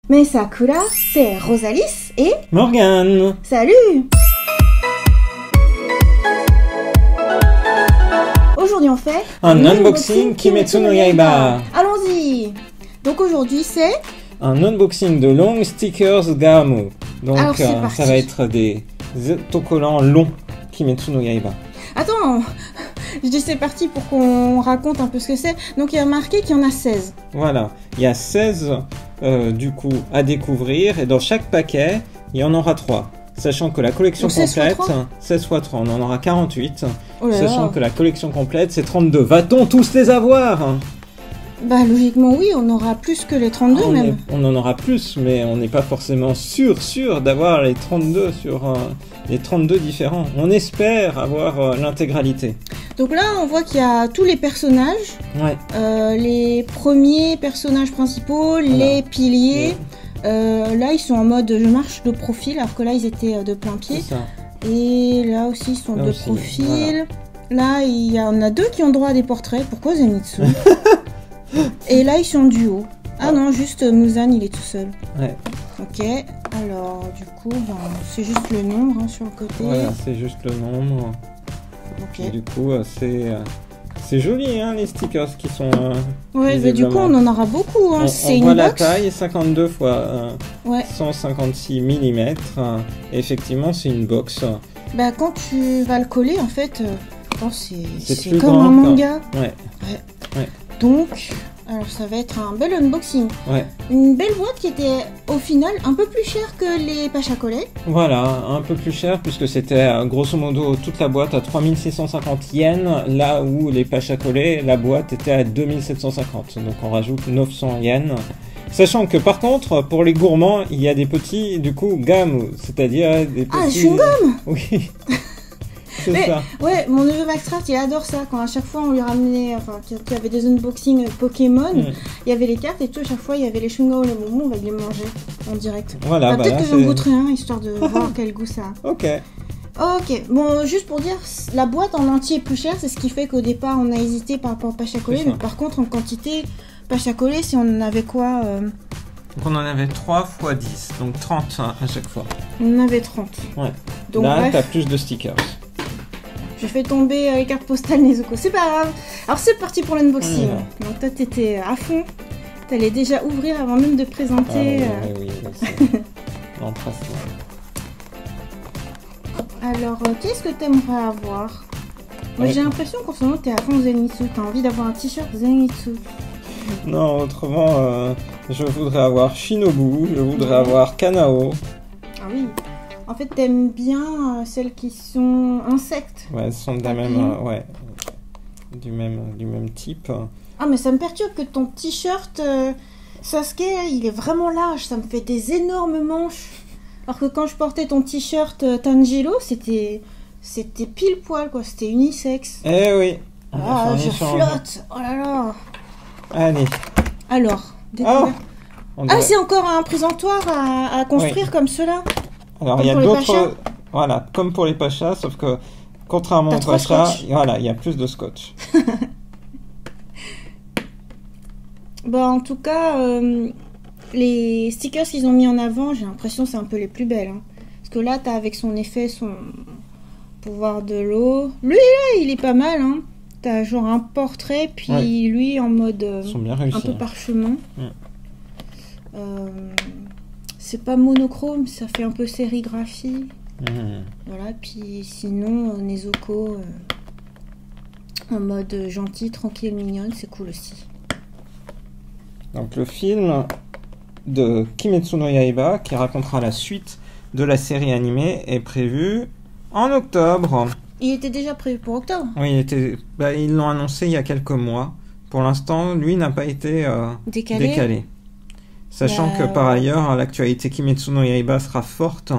Mais Sakura, c'est Rosalis et... Morgane. Salut! Aujourd'hui on fait... Un unboxing Kimetsu no Yaiba. Allons-y! Donc aujourd'hui c'est... Un unboxing de long stickers Gamu. Donc Alors, c'est parti. ça va être des autocollants longs Kimetsu no Yaiba. Attends, je dis c'est parti pour qu'on raconte un peu ce que c'est. Donc il y a marqué qu'il y en a 16. Voilà, il y a 16 du coup à découvrir et dans chaque paquet il y en aura 3. Sachant que la collection Donc, 16 fois complète, 3? 16 x 3, on en aura 48. Oh là Sachant là. que la collection complète c'est 32. Va-t-on tous les avoir? Bah logiquement oui, on aura plus que les 32 même. On en aura plus, mais on n'est pas forcément sûr d'avoir les 32 sur les 32 différents. On espère avoir l'intégralité. Donc là on voit qu'il y a tous les personnages, Ouais. les premiers personnages principaux, les piliers. Là ils sont en mode je marche de profil alors que là ils étaient de plein pied. C'est ça. Et là aussi ils sont Là de aussi, profil. voilà. Là il y en a 2 qui ont droit à des portraits. Pourquoi Zenitsu? Et là ils sont en duo. Ah non, juste Muzan il est tout seul. Ouais. Ok, alors du coup c'est juste le nombre sur le côté. Voilà, c'est juste le nombre. Ok. Et du coup, c'est joli, hein, les stickers qui sont. Ouais, mais du coup on en aura beaucoup. Hein. C'est on une voit la box. taille, 52 x Ouais. 156 mm. Effectivement, c'est une box. Bah quand tu vas le coller en fait, c'est plus comme grand un que- manga. Ouais. Ouais. Donc, alors ça va être un bel unboxing. Ouais. Une belle boîte qui était au final un peu plus chère que les pâches à coller. Voilà, un peu plus cher puisque c'était grosso modo toute la boîte à 3650 yens, là où les pâches à coller, la boîte était à 2750. Donc on rajoute 900 yens. Sachant que par contre, pour les gourmands, il y a des petits, du coup, gamu, c'est-à-dire des petits... Ah, chewing-gum. Oui, c'est Mais, ça. ouais, mon neveu Maxtract, il adore ça. Quand à chaque fois on lui ramenait, enfin, qu'il y avait des unboxings Pokémon, il y avait les cartes et tout. À chaque fois, il y avait les chewing-gums et les bonbons, on va les manger en direct. Voilà, Ah, bah peut-être là, que j'en goûterai un histoire de voir quel goût ça a. Ok. Ok, bon, juste pour dire, la boîte en entier est plus chère, c'est ce qui fait qu'au départ on a hésité par rapport aux pâches à coller, C'est ça. mais par contre en quantité, pâches à coller, si on en avait quoi Donc on en avait 3 x 10, donc 30 hein, à chaque fois. On en avait 30. Ouais. Donc Là, bref, t'as plus de stickers. je fais tomber les cartes postales Nezuko, c'est pas grave. Alors c'est parti pour l'unboxing. Ouais. Donc toi t'étais à fond, t'allais déjà ouvrir avant même de présenter. Oui, c'est l'empressement. Alors qu'est-ce que t'aimerais avoir? Moi Ouais. j'ai l'impression qu'en ce moment t'es à fond Zenitsu, t'as envie d'avoir un t-shirt Zenitsu. Non, autrement, je voudrais avoir Shinobu, je voudrais avoir Kanao. Ah oui. En fait, t'aimes bien celles qui sont insectes. Ouais, elles sont de la Papillon. même, ouais, du même type. Ah, mais ça me perturbe que ton t-shirt Sasuke, il est vraiment large. Ça me fait des énormes manches. Alors que quand je portais ton t-shirt Tanjiro, c'était pile poil, quoi. C'était unisexe. Eh oui. On va Ah, faire un je échange. flotte. Oh là là. Allez. Alors, découverte. On Ah, doit- c'est encore un présentoir à construire comme cela. Alors, comme il y a pour les d'autres. pachas. Voilà, comme pour les pachas, sauf que contrairement T'as aux 3 pachas, scotch. voilà, il y a plus de scotch. Bah, en tout cas, les stickers qu'ils ont mis en avant, j'ai l'impression que c'est un peu les plus belles. Hein. Parce que là, t'as avec son effet, son pouvoir de l'eau. Lui, là, il est pas mal. Hein. T'as genre un portrait, puis Ouais. lui en mode Ils sont bien un réussis. peu parchemin. Ouais. C'est pas monochrome, ça fait un peu sérigraphie. Mhm. Voilà, puis sinon, Nezuko en mode gentil, tranquille, mignonne, c'est cool aussi. Donc le film de Kimetsu no Yaiba, qui racontera la suite de la série animée, est prévu en octobre. Il était déjà prévu pour octobre. Oui, ils l'ont annoncé il y a quelques mois. Pour l'instant, lui n'a pas été décalé. Sachant que par ailleurs, l'actualité Kimetsu no Yaiba sera forte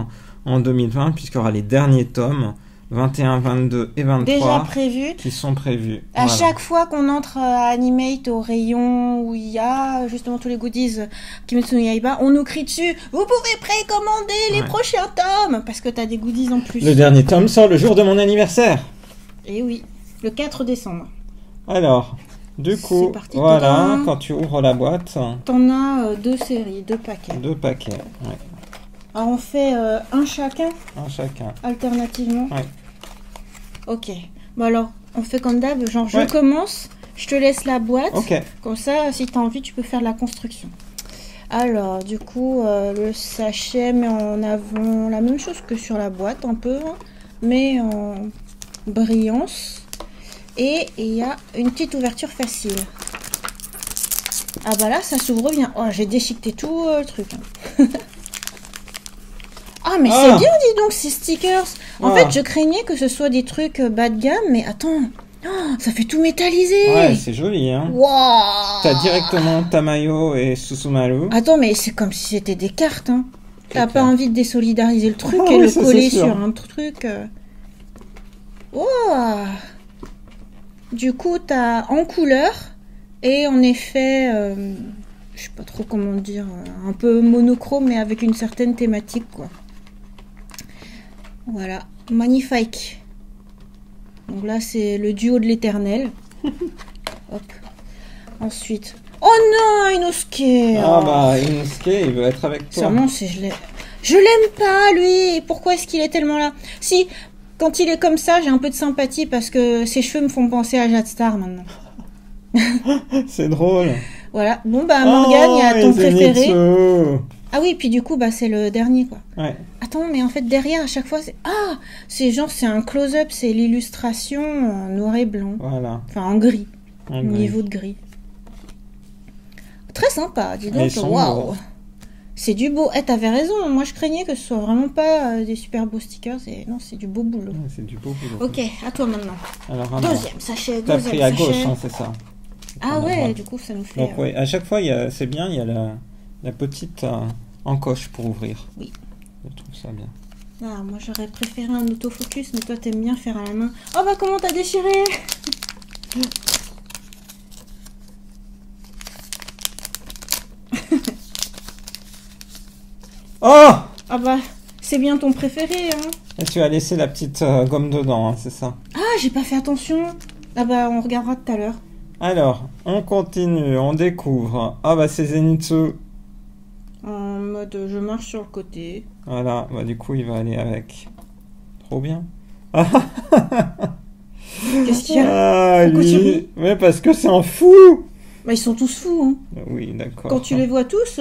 en 2020, puisqu'il y aura les derniers tomes, 21, 22 et 23, Déjà prévu. qui sont prévus. À Voilà. chaque fois qu'on entre à Animate au rayon où il y a justement tous les goodies Kimetsu no Yaiba, on nous crie dessus « Vous pouvez précommander les prochains tomes !» Parce que t'as des goodies en plus. Le dernier tome sort le jour de mon anniversaire. Et oui, le 4 décembre. Alors, Du coup, c'est parti voilà, dedans. quand tu ouvres la boîte, T'en as 2 séries, 2 paquets. 2 paquets. Ouais. Alors on fait un chacun, Un chacun. alternativement. Ouais. Ok. Bon alors, on fait comme d'hab, genre je Ouais. commence, je te laisse la boîte. Ok. Comme ça, si t'as envie, tu peux faire de la construction. Alors, du coup, le sachet met en avant la même chose que sur la boîte, un peu, hein, mais en brillance. Et il y a une petite ouverture facile. Ah bah là, ça s'ouvre bien. Oh, j'ai déchiqueté tout le truc. Hein. Ah, mais c'est bien, dis donc, ces stickers. En fait, je craignais que ce soit des trucs bas de gamme, mais attends. Oh, ça fait tout métallisé. Ouais, c'est joli, hein. Wow. T'as directement Tamayo et Susumaru. Attends, mais c'est comme si c'était des cartes, hein. T'as C'est pas clair. envie de désolidariser le truc Ah et oui, le ça, coller c'est sûr. sur un truc. Oh. Du coup, t'as en couleur et en effet, je sais pas trop comment dire, un peu monochrome, mais avec une certaine thématique, quoi. Voilà, magnifique. Donc là, c'est le duo de l'éternel. Hop. Ensuite. Oh non, Inosuke. Ah bah, Inosuke, il veut être avec toi. Sûrement, si je l'aime. Je l'aime pas, lui. Pourquoi est-ce qu'il est tellement là? Si, quand il est comme ça, j'ai un peu de sympathie parce que ses cheveux me font penser à Jade Star maintenant. C'est drôle. Voilà. Bon, bah, Morgane, il y a ton préféré. Ah oui, puis du coup, bah, c'est le dernier, quoi. Ouais. Attends, mais en fait, derrière, à chaque fois, c'est... Ah, c'est genre, c'est un close-up, c'est l'illustration en noir et blanc. Voilà. Enfin, en gris. En gris. Niveau de gris. Très sympa, dis Et donc. ils sont Waouh. beaux. C'est du beau. Eh, t'avais raison. Moi, je craignais que ce soit vraiment pas des super beaux stickers. Et non, c'est du beau boulot. Ouais, c'est du beau boulot. Ok, à toi maintenant. Alors, alors, Deuxième sachet, t'as deuxième pris à sachet. gauche, hein, c'est ça. Ah On a ouais, droit. du coup, ça nous fait... Donc, ouais, à chaque fois, c'est bien, il y a la petite encoche pour ouvrir. Oui. Je trouve ça bien. Ah, moi, j'aurais préféré un autofocus, mais toi, t'aimes bien faire à la main. Oh bah, comment t'as déchiré? Oh! Ah bah, c'est bien ton préféré, hein. Et tu as laissé la petite gomme dedans, hein, c'est ça. Ah, j'ai pas fait attention. Ah bah, on regardera tout à l'heure. Alors, on continue, on découvre. Ah bah c'est Zenitsu. En mode, je marche sur le côté. Voilà, bah du coup il va aller avec. Trop bien. Qu'est-ce qu'il y a? Ah, Pourquoi tu lui. ris? Mais parce que c'est un fou. Bah, ils sont tous fous, hein. Oui, d'accord. Quand tu les vois tous,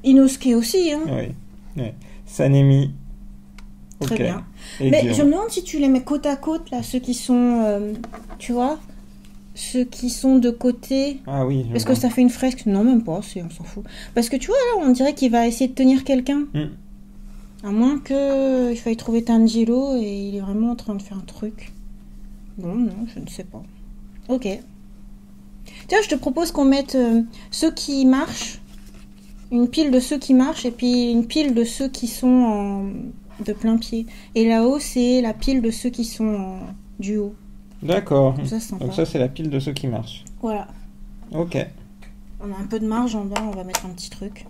Inosuke aussi, hein. Oui, oui. Sanemi. Très Ok. bien. Et Mais Guillaume. je me demande si tu les mets côte à côte, là, ceux qui sont, tu vois, ceux qui sont de côté. Ah oui. je Est-ce vois. que ça fait une fresque? Non, même pas, on s'en fout. Parce que tu vois, là, on dirait qu'il va essayer de tenir quelqu'un. À moins qu'il faille trouver Tanjiro et il est vraiment en train de faire un truc. Non, je ne sais pas. Ok. Tiens, je te propose qu'on mette ceux qui marchent, une pile de ceux qui marchent et puis une pile de ceux qui sont de plein pied. Et là-haut, c'est la pile de ceux qui sont en duo. D'accord. Comme ça, c'est sympa. Donc ça c'est la pile de ceux qui marchent. Voilà. Ok. On a un peu de marge en bas, on va mettre un petit truc.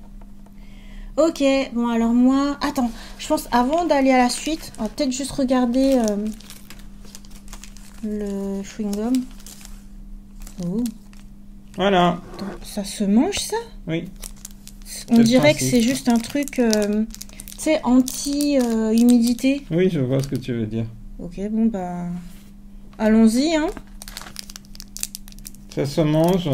Ok, bon alors moi... Attends, je pense avant d'aller à la suite, on va peut-être juste regarder le chewing-gum. Oh, Voilà. attends, ça se mange ça? Oui. On le dirait que principe. c'est juste un truc, tu sais, anti-humidité. Oui, je vois ce que tu veux dire. Ok, bon bah... Allons-y, hein. Ça se mange.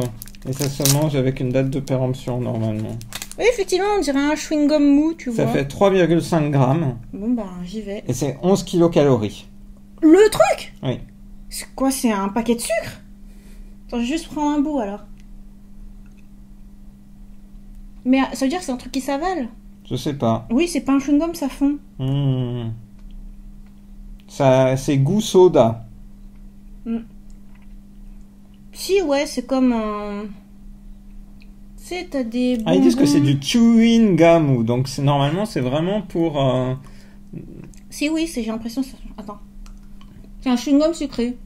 Et ça se mange avec une date de péremption normalement. Oui, effectivement, on dirait un chewing-gum mou, tu Ça vois. fait 3,5 grammes. Bon bah, j'y vais. Et c'est 11 kilocalories. Le truc? Oui. C'est quoi, c'est un paquet de sucre? Attends, je vais juste prendre un bout alors. Mais ça veut dire que c'est un truc qui s'avale? Je sais pas. Oui, c'est pas un chewing-gum, ça fond. Ça, c'est goût soda. Si, ouais, c'est comme un... Tu sais, t'as des bonbons... Ah, ils disent que c'est du chewing gum. Donc normalement, c'est vraiment pour... Si, oui, j'ai l'impression... Attends. C'est un chewing-gum sucré.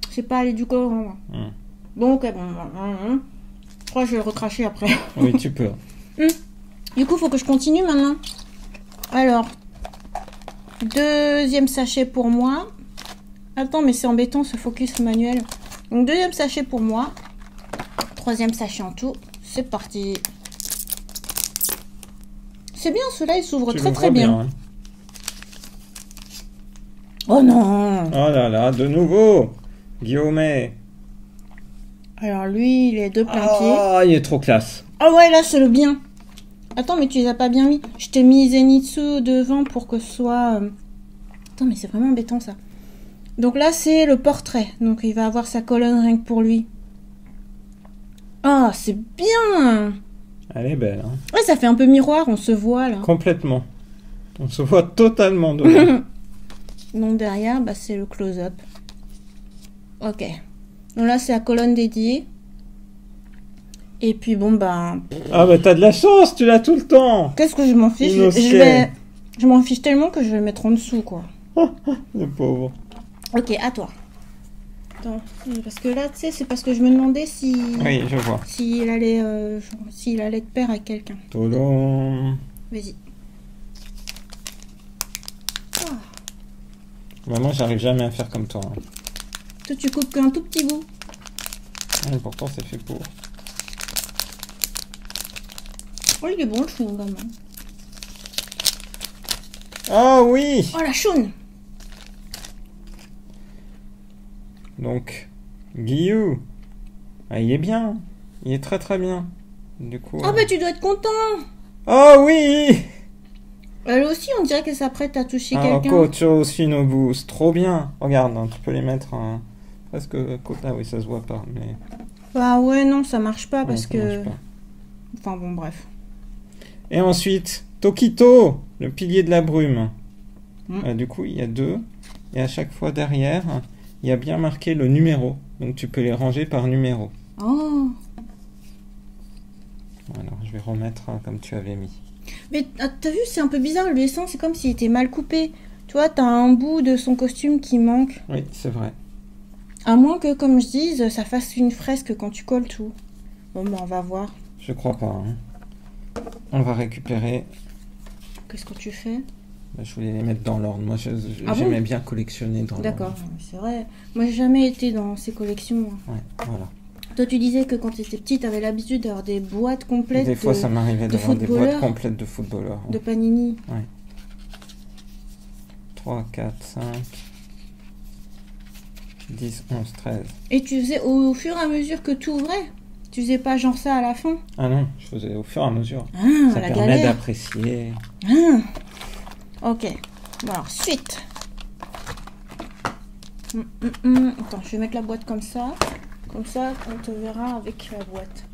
C'est pas aller du colorant. Bon, ok, bon. Je crois que je vais le recracher après. Oui, tu peux. Du coup, faut que je continue maintenant. Alors, deuxième sachet pour moi. Attends, mais c'est embêtant ce focus manuel. Donc, deuxième sachet pour moi. Troisième sachet en tout. C'est parti. C'est bien, ceux-là, ils s'ouvrent très très bien. Hein. Oh non! Oh là là, de nouveau Guillaume. Alors lui, il est de plein pied. Oh, il est trop classe. Ah ouais, là, c'est le bien. Attends, mais tu les as pas bien mis. Je t'ai mis Zenitsu devant pour que ce soit... Attends, mais c'est vraiment embêtant, ça. Donc là, c'est le portrait. Donc il va avoir sa colonne rien que pour lui. Ah, c'est bien! Elle est belle, hein. Ouais, ça fait un peu miroir, on se voit, là. Complètement. On se voit totalement dedans. Donc derrière, bah, c'est le close-up. Ok. Donc là, c'est la colonne dédiée. Et puis bon, bah... Ah bah t'as de la chance, tu l'as tout le temps. Qu'est-ce que je m'en fiche? Je m'en fiche tellement que je vais le mettre en dessous, quoi. Le pauvre. Ok, à toi. Attends, parce que là, tu sais, c'est parce que je me demandais si... Oui, je vois. S'il allait être père à quelqu'un. Tadam. Vas-y. Ah. Bah, moi, j'arrive jamais à faire comme toi. Hein. Toi, tu coupes qu'un tout petit bout. Ouais, pourtant, c'est fait pour. Oh, il est bon, le chewing-gum. Hein. Ah oui. Oh, la choune. Donc, Guillou. Ah, il est bien. Il est très très bien. Du coup... Ah bah, tu dois être content. Oh oui. Elle aussi, on dirait qu'elle s'apprête à toucher Ah, quelqu'un. Kocho Shinobu, c'est trop bien. Regarde, hein, tu peux les mettre presque... Ah oui, ça se voit pas, mais... Bah ouais, non, ça marche pas parce ça que... marche pas. Enfin bon, bref. Et ensuite, Tokito, le pilier de la brume. Du coup, il y a 2. Et à chaque fois derrière, il y a bien marqué le numéro. Donc tu peux les ranger par numéro. Oh. Alors, je vais remettre comme tu avais mis. Mais t'as vu, c'est un peu bizarre, le dessin, c'est comme s'il était mal coupé. Tu vois, t'as un bout de son costume qui manque. Oui, c'est vrai. À moins que, comme je dise, ça fasse une fresque quand tu colles tout. Bon, bah on va voir. Je crois pas. Hein. On va récupérer. Qu'est-ce que tu fais? Bah, je voulais les mettre dans l'ordre. Moi, Ah j'aimais bon bien collectionner dans l'ordre. D'accord, c'est vrai. Moi, j'ai jamais été dans ces collections. Ouais, voilà. Toi, tu disais que quand tu étais petite, tu avais l'habitude d'avoir des boîtes complètes. Des fois, ça m'arrivait d'avoir des boîtes footballeurs. complètes de footballeurs. De Panini. Ouais. 3, 4, 5, 10, 11, 13. Et tu faisais au fur et à mesure que tu ouvrais? Tu faisais pas genre ça à la fin? Ah non, je faisais au fur et à mesure. Ah, Ça la permet galère. d'apprécier. Ah. Ok. Bon, alors, suite. Attends, je vais mettre la boîte comme ça. Comme ça, on te verra avec la boîte.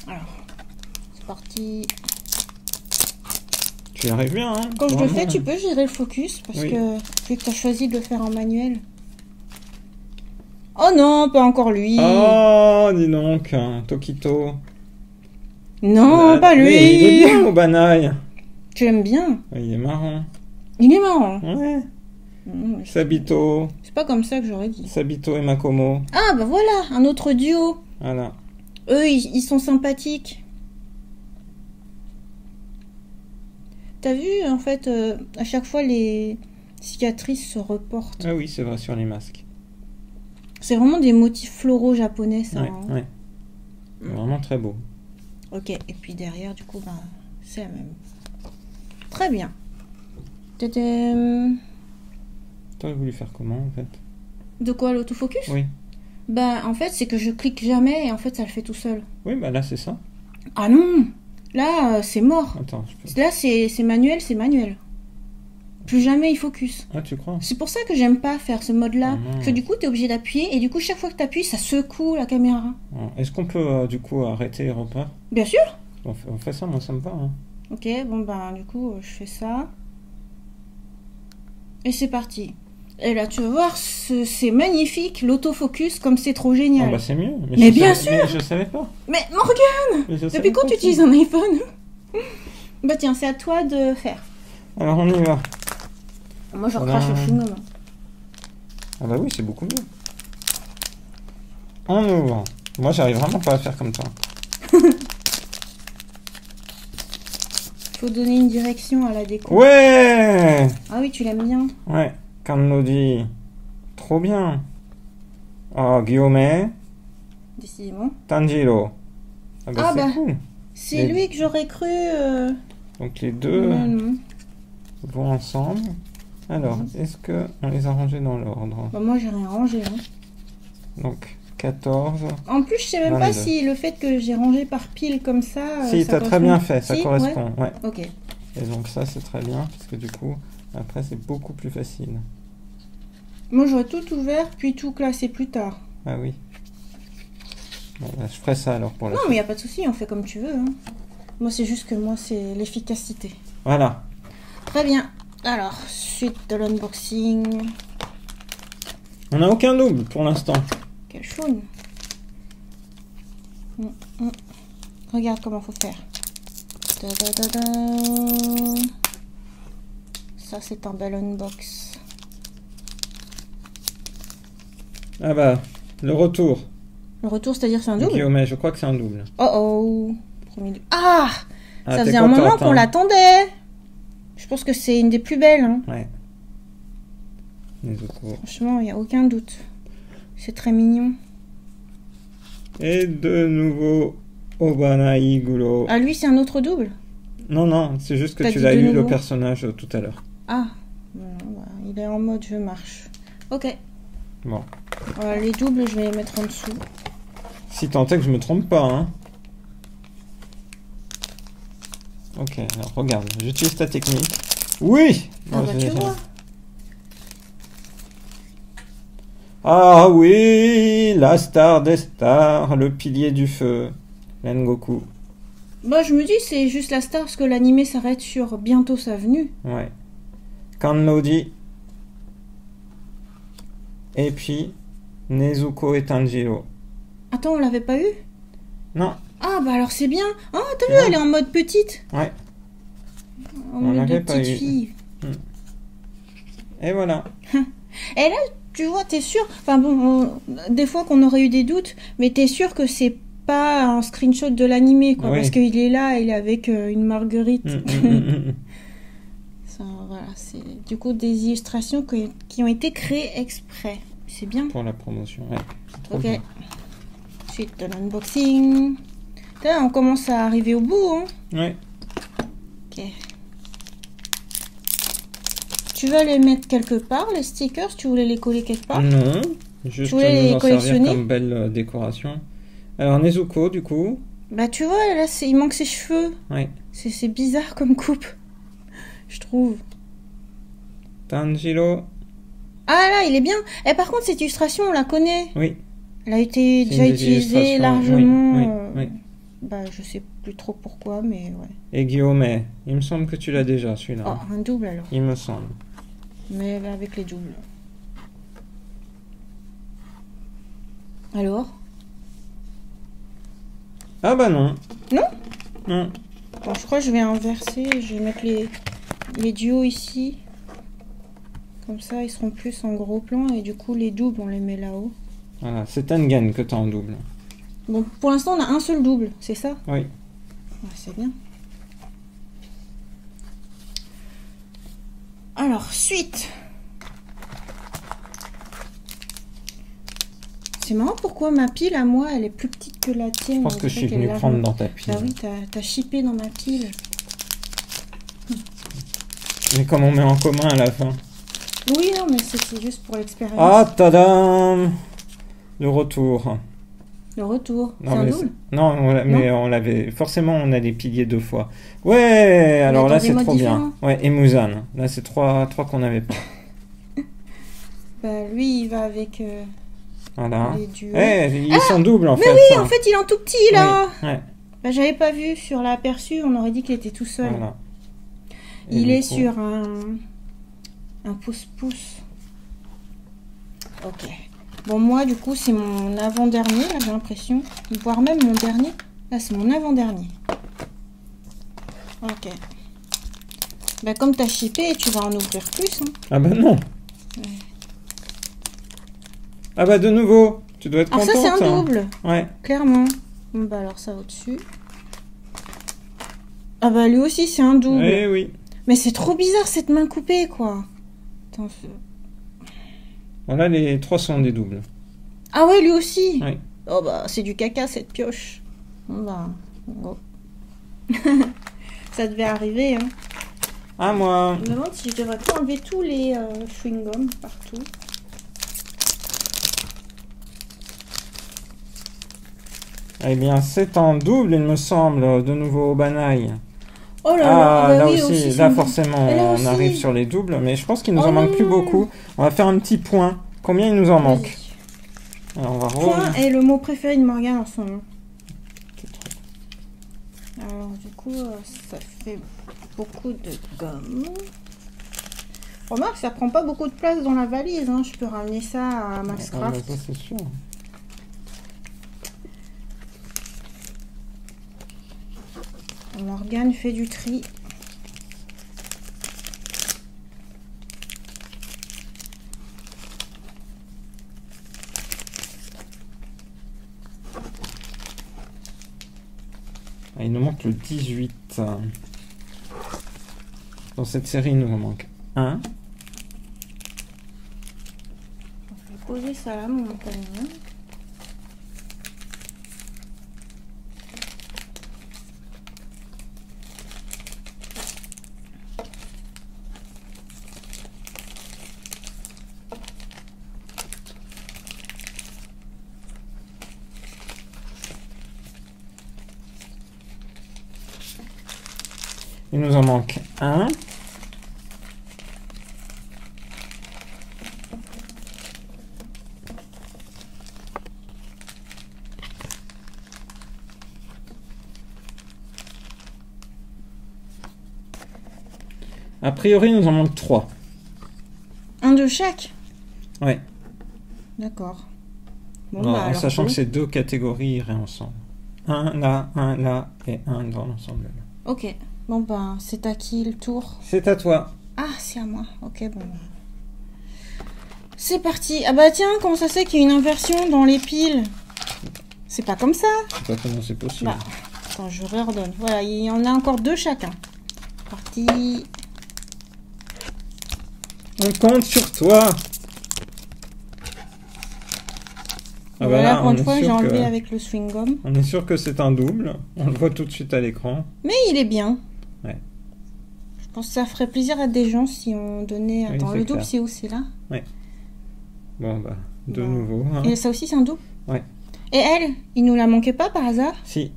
Alors, c'est parti. Tu y arrives bien, hein? Quand je le Vraiment. fais, tu peux gérer le focus parce Oui. que vu que tu as choisi de le faire en manuel. Oh non, pas encore lui. Oh, dis donc, hein, Tokito. Non, pas lui. Mais il est bien, Obanai. Tu l'aimes bien. Il est marrant. Il est marrant. Ouais. Mmh, Sabito. c'est pas comme ça que j'aurais dit. Sabito et Makomo. Ah bah voilà, un autre duo. Voilà. Eux, ils sont sympathiques. T'as vu, en fait, à chaque fois, les cicatrices se reportent. Ah oui, c'est vrai, sur les masques. C'est vraiment des motifs floraux japonais, ça. Ouais, Hein. ouais. Vraiment très beau. Ok, et puis derrière, du coup, bah, c'est la même. Très bien. Tadam. T'aurais voulu faire comment, en fait? De quoi, l'autofocus? Oui. Bah, en fait, c'est que je clique jamais et en fait, ça le fait tout seul. Oui, bah là, c'est ça. Ah non! Là, c'est mort. Attends, je peux... Là, c'est manuel, c'est manuel. Plus jamais il focus. Ah, tu crois? C'est pour ça que j'aime pas faire ce mode-là. Ah, Parce que du coup, t'es obligé d'appuyer et du coup, chaque fois que t'appuies, ça secoue la caméra. Est-ce qu'on peut, du coup, arrêter et repart? Bien sûr! On fait ça, moi, ça me va, hein. Ok, bon, bah, du coup, je fais ça. Et c'est parti. Et là, tu vas voir, c'est magnifique, l'autofocus, comme c'est trop génial. Ah bah c'est mieux. Mais je bien savais- Mais je savais pas. Mais Morgane! Mais je savais Depuis quand pas tu que- utilises un iPhone? Bah tiens, c'est à toi de faire. Alors on y va. Moi, je Voilà. recrache le chewing-gum. Ah bah oui, c'est beaucoup mieux. On ouvre. Moi, j'arrive vraiment pas à faire comme toi. Faut donner une direction à la déco. Ouais! Ah oui, tu l'aimes bien. Ouais, Kanlodi. Trop bien. Oh, Guillaume, Décidément. Tanjiro. Ah bah Ah c'est bah. cool. C'est Les- lui que j'aurais cru. Donc les deux Non. vont ensemble. Alors, est-ce que on les a rangés dans l'ordre? Bah, moi, j'ai rien rangé. Hein. Donc 14. En plus, je sais même 22. pas si le fait que j'ai rangé par pile comme ça. Si, ça t'as très correspond. bien fait, ça Si, correspond. Ouais. Ok. Et donc ça c'est très bien, parce que du coup, après c'est beaucoup plus facile. Moi, j'aurais tout ouvert, puis tout classé plus tard. Ah oui. Bon, bah, je ferai ça alors pour la Non, suite. mais y a pas de souci, on fait comme tu veux. Hein. Moi, c'est juste que moi, c'est l'efficacité. Voilà. Très bien. Alors, suite de l'unboxing. On n'a aucun double pour l'instant. Quelle choune. Regarde comment faut faire. Ta-da-da-da. Ça, c'est un bel unbox. Ah bah, le retour. Le retour, c'est-à-dire c'est un double? Guillaume, je crois que c'est un double. Oh oh. Premier double. Ah, Ah, ça t'es faisait un moment contente, qu'on hein. l'attendait. Je pense que c'est une des plus belles. Hein. Ouais. Nezuko. Franchement, il n'y a aucun doute. C'est très mignon. Et de nouveau Obana Iguro. Ah, lui, c'est un autre double? Non, non, c'est juste que T'as tu dit l'as de eu le nouveau personnage tout à l'heure. Ah, non, bah, il est en mode je marche. Ok. Bon. Les doubles, je vais les mettre en dessous. Si tant est que je me trompe pas, hein. Ok, alors regarde, j'utilise ta technique. Oui! Ah Moi, bah j'ai- tu vois. Ah oui, la star des stars, le pilier du feu, Rengoku. Bah je me dis c'est juste la star parce que l'animé s'arrête sur bientôt sa venue. Ouais. Kanlodi. Et puis, Nezuko et Tanjiro. Attends, on l'avait pas eu? Non, Ah bah alors c'est bien. Ah t'as vu, Ouais. elle est en mode petite. ouais. En On mode de l'avait pas petite eu. fille. Et voilà. Et là, tu vois, t'es sûr. Enfin bon, des fois qu'on aurait eu des doutes, mais t'es sûr que c'est pas un screenshot de l'animé quoi, Oui. parce qu'il est là, il est avec une marguerite. Mm. Ça, voilà, c'est du coup des illustrations qui ont été créées exprès. C'est bien. Pour la promotion, ouais. C'est trop Ok. bien. Suite de l'unboxing. Là, on commence à arriver au bout. Hein. Ouais. Ok. Tu vas les mettre quelque part, les stickers? Tu voulais les coller quelque part? Non, juste Tu voulais nous les en servir collectionner comme belle décoration. Alors Nezuko, du coup. Bah tu vois, là, il manque ses cheveux. Ouais. C'est bizarre comme coupe. Je trouve. Tanjiro. Ah là, il est bien. Et par contre, cette illustration, on la connaît. Oui. Elle a été C'est déjà une des utilisée illustrations, largement. oui, oui. Bah, je sais plus trop pourquoi, mais ouais. Et Guillaume, il me semble que tu l'as déjà celui-là. Oh, un double alors. Il me semble. Mais avec les doubles. Alors? Ah bah non. Non? Non. Bon, je crois que je vais inverser. Je vais mettre les duos ici. Comme ça, ils seront plus en gros plan. Et du coup, les doubles, on les met là-haut. Voilà, c'est Tengen que t'as en double. Bon, pour l'instant, on a un seul double. C'est ça? Oui. Ouais, c'est bien. Alors, suite. C'est marrant pourquoi ma pile à moi, elle est plus petite que la tienne. Je pense que je suis venu prendre dans ta pile. Bah oui, t'as chippé dans ma pile. Mais comme on met en commun à la fin. Oui, non, mais c'est juste pour l'expérience. Ah, tadam! Le retour. Le retour. C'est Non, un mais double? non, mais on l'avait. Forcément, on a des piliers deux fois. Ouais, alors dans là, des c'est modes trop différents. bien. Ouais, et Muzan. Là, c'est trois qu'on n'avait pas. Bah lui, il va avec Voilà. les duos. Ils sont doubles en Mais fait. oui, ça. en fait, il est en tout petit là. Oui, ouais, Bah j'avais pas vu sur l'aperçu, on aurait dit qu'il était tout seul. voilà. Et Il du est coup- sur un pouce-pouce. Ok. Bon, moi, du coup, c'est mon avant-dernier, là, j'ai l'impression. Voire même mon dernier. Là, c'est mon avant-dernier. Ok. Bah, comme t'as shippé, tu vas en ouvrir plus. Hein. Ah bah non. Ah bah de nouveau. Tu dois être Alors, contente. ça, c'est un hein. double, Ouais. clairement. Bon, bah, alors, ça au-dessus. Ah, bah, lui aussi, c'est un double. Eh oui. Mais c'est trop bizarre, cette main coupée, quoi. Attends, Voilà, les trois sont des doubles. Ah ouais, lui aussi. Oui. Oh bah, c'est du caca cette pioche. Bon bah, go. Ça devait arriver, hein. À moi. Je me demande si je devrais pas enlever tous les chewing-gums partout. Eh bien, c'est en double, il me semble, de nouveau au Banaï. Oh là là, Ah, bah là oui, aussi, là c'est forcément, Et là on aussi. arrive sur les doubles, mais je pense qu'il nous Oh en manque plus non. beaucoup. On va faire un petit point. Combien il nous en manque? Vas-y. Alors, on va Point est le mot préféré de Morgane en ce moment. Alors du coup, ça fait beaucoup de gomme. Remarque, ça prend pas beaucoup de place dans la valise, hein. Je peux ramener ça à Maxcraft. Ça, c'est sûr. Morgane fait du tri. Ah, il nous manque le 18. Dans cette série, il nous en manque un. Je vais poser ça là, mon camion. Il nous en manque un. A priori, il nous en manque 3. Un de chaque? Ouais. D'accord. Bon, En bah, alors, sachant go. que ces deux catégories iraient ensemble. Un là et un dans l'ensemble. Ok. Bon, bah, c'est à qui le tour? C'est à toi. Ah, c'est à moi. Ok, bon. C'est parti. Ah bah tiens, comment ça c'est qu'il y a une inversion dans les piles? C'est pas comme ça. Je sais pas comment c'est possible. Bah, attends, je réordonne. Voilà, il y en a encore deux chacun. Parti. On compte sur toi. Ah bah Voilà, là, pour on une est fois, sûr j'ai enlevé que- avec le swing-gum. On est sûr que c'est un double. On le voit tout de suite à l'écran. Mais il est bien. Ouais. Je pense que ça ferait plaisir à des gens si on donnait... Oui, Attends, c'est le double, clair. c'est où? C'est là? Bon bah, de Bah. nouveau. Hein. Et ça aussi, c'est un double? Ouais. Et elle, il nous la manquait pas par hasard? Si.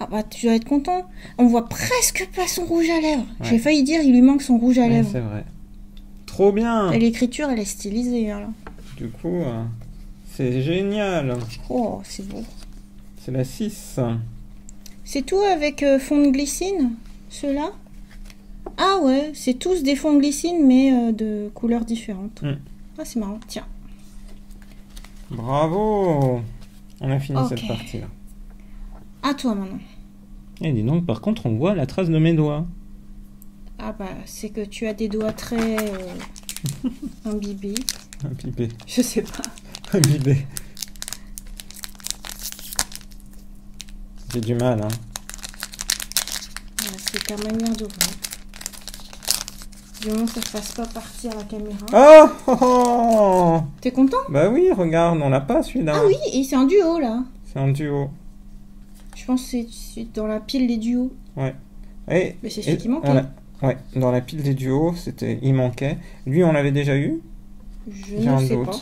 Ah bah, tu dois être content. On voit presque pas son rouge à lèvres. Ouais. J'ai failli dire, il lui manque son rouge à Ouais, lèvres. c'est vrai. Trop bien. Et l'écriture, elle est stylisée. Hein, là. Du coup, c'est génial. Oh, c'est beau. C'est la 6. C'est tout avec fond de glycine, ceux-là? Ah ouais, c'est tous des fonds de glycine, mais de couleurs différentes. Mm. Ah, c'est marrant. Tiens. Bravo. On a fini Ok. cette partie-là. À toi, maintenant. Et dis donc, par contre, on voit la trace de mes doigts. Ah bah, c'est que tu as des doigts très imbibés. Imbibé. Je sais pas. Imbibé. J'ai du mal, hein. Voilà, c'est ta manière d'ouvrir. Du moment que ça ne fasse pas partir la caméra. Oh, oh, oh. T'es content? Bah oui, regarde, on l'a pas celui-là. Ah oui, et c'est un duo là. C'est un duo. Je pense que c'est dans la pile des duos. Ouais. Et, Mais c'est celui qui on manquait. l'a- Ouais, dans la pile des duos, il manquait. Lui, on l'avait déjà eu. Je J'ai un ne sais doute. pas.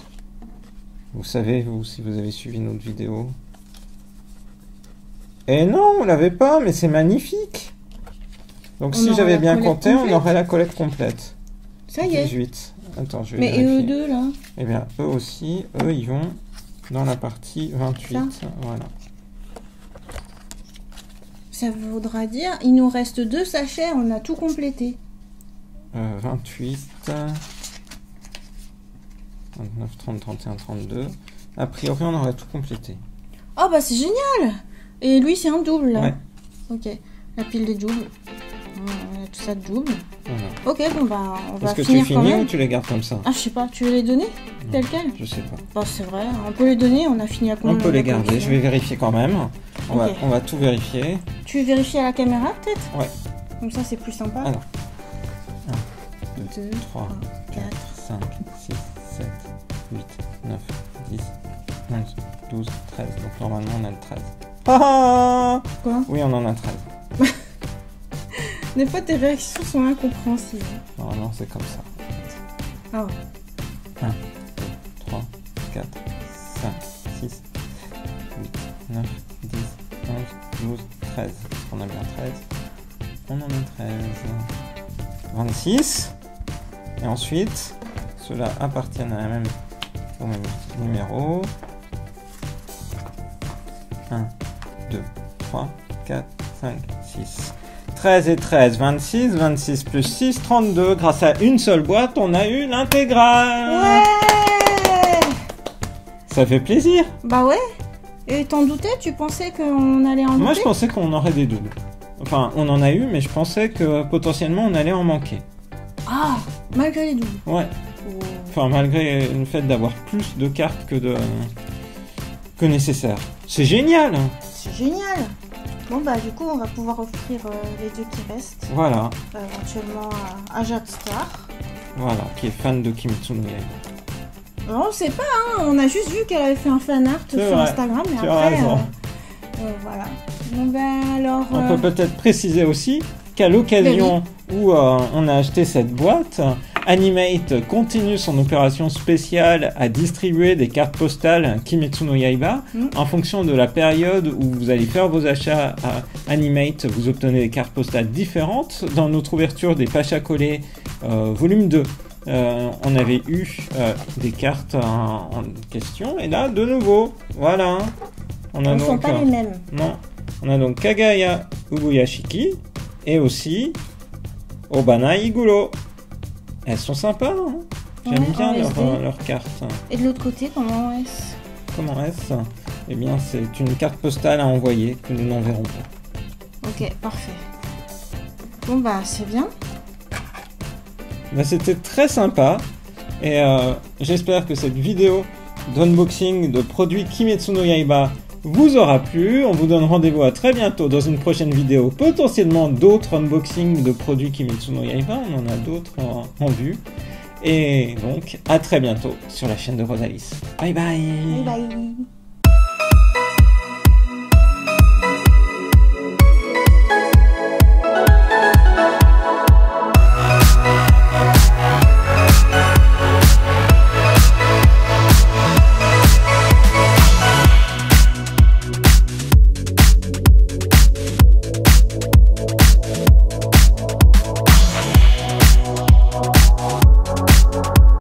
Vous savez, vous, si vous avez suivi notre vidéo. Et non, on l'avait pas, mais c'est magnifique. Donc On si aura j'avais la bien collecte compté, on complète. aurait la collecte complète. Ça y est. 18. Attends, je vais Mais et vérifier. eux deux là? Eh bien, eux aussi, eux, ils vont dans la partie 28. Ça. Voilà. Ça voudra dire, il nous reste 2 sachets, on a tout complété. 28. 29, 30, 31, 32. A priori, on aurait tout complété. Oh bah c'est génial! Et lui c'est un double là. Ouais. Ok, la pile des doubles. On a tout ça de double. Voilà. Ok, bon bah on va Est-ce que tu finir quand finis ou même. tu les gardes comme ça? Ah je sais pas, tu veux les donner? Tel quel? Je sais pas. Bah c'est vrai, on peut les donner, on a fini à On combien peut les de garder, collection? je vais vérifier quand même. On, Ok. on va tout vérifier. Tu veux vérifier à la caméra peut-être? Ouais. Comme ça c'est plus sympa. Alors. 2, 3, 4. 5, 6, 7, 8, 9, 10, 11, 12, 13. Donc normalement on a le 13. Ah Quoi? oui, on en a 13. Des fois, tes réactions sont incompréhensibles. Normalement c'est comme ça. Ah ouais. 1, 2, 3, 4, 5, 6, 8, 9, 10, 11, 12, 13. Est-ce qu'on a bien 13? On en a 13. 26. Et ensuite, ceux-là appartiennent au même numéro. 1, 2, 3, 4, 5, 6. 13 et 13, 26, 26 plus 6, 32. Grâce à une seule boîte, on a eu l'intégrale. Ouais! Ça fait plaisir. Bah ouais. Et t'en doutais? Tu pensais qu'on allait en douter? Moi, je pensais qu'on aurait des doubles. Enfin, on en a eu, mais je pensais que potentiellement on allait en manquer. Ah! Malgré les doubles. Ouais. Oh. Enfin, malgré le fait d'avoir plus de cartes que nécessaire. C'est génial. C'est génial! Bon bah du coup on va pouvoir offrir les deux qui restent, Voilà. éventuellement à Jade Star. Voilà, qui est fan de Kimetsu no Yaiba. Alors, on sait pas, hein, on a juste vu qu'elle avait fait un fan art sur vrai. Instagram, mais Tu as après, raison. voilà. Bon ben alors... On peut peut-être préciser aussi qu'à l'occasion où on a acheté cette boîte, Animate continue son opération spéciale à distribuer des cartes postales Kimetsu no Yaiba. En fonction de la période où vous allez faire vos achats à Animate, vous obtenez des cartes postales différentes. Dans notre ouverture des Pacha Collés volume 2, on avait eu des cartes en question, et là de nouveau, voilà. On a ne donc, sont pas les mêmes. Non, on a donc Kagaya Ubuyashiki et aussi Obana Igulo. Elles sont sympas, hein. J'aime Ouais, bien en SD. leurs cartes. Et de l'autre côté, comment est-ce? Comment est-ce? Eh bien, c'est une carte postale à envoyer que nous n'enverrons pas. Ok, parfait. Bon bah c'est bien. Bah, c'était très sympa et j'espère que cette vidéo d'unboxing de produits Kimetsu no Yaiba vous aura plu. On vous donne rendez-vous à très bientôt dans une prochaine vidéo, potentiellement d'autres unboxings de produits Kimetsu no Yaiba. On en a d'autres en vue. Et donc, à très bientôt sur la chaîne de Rosalis. Bye bye! Bye bye.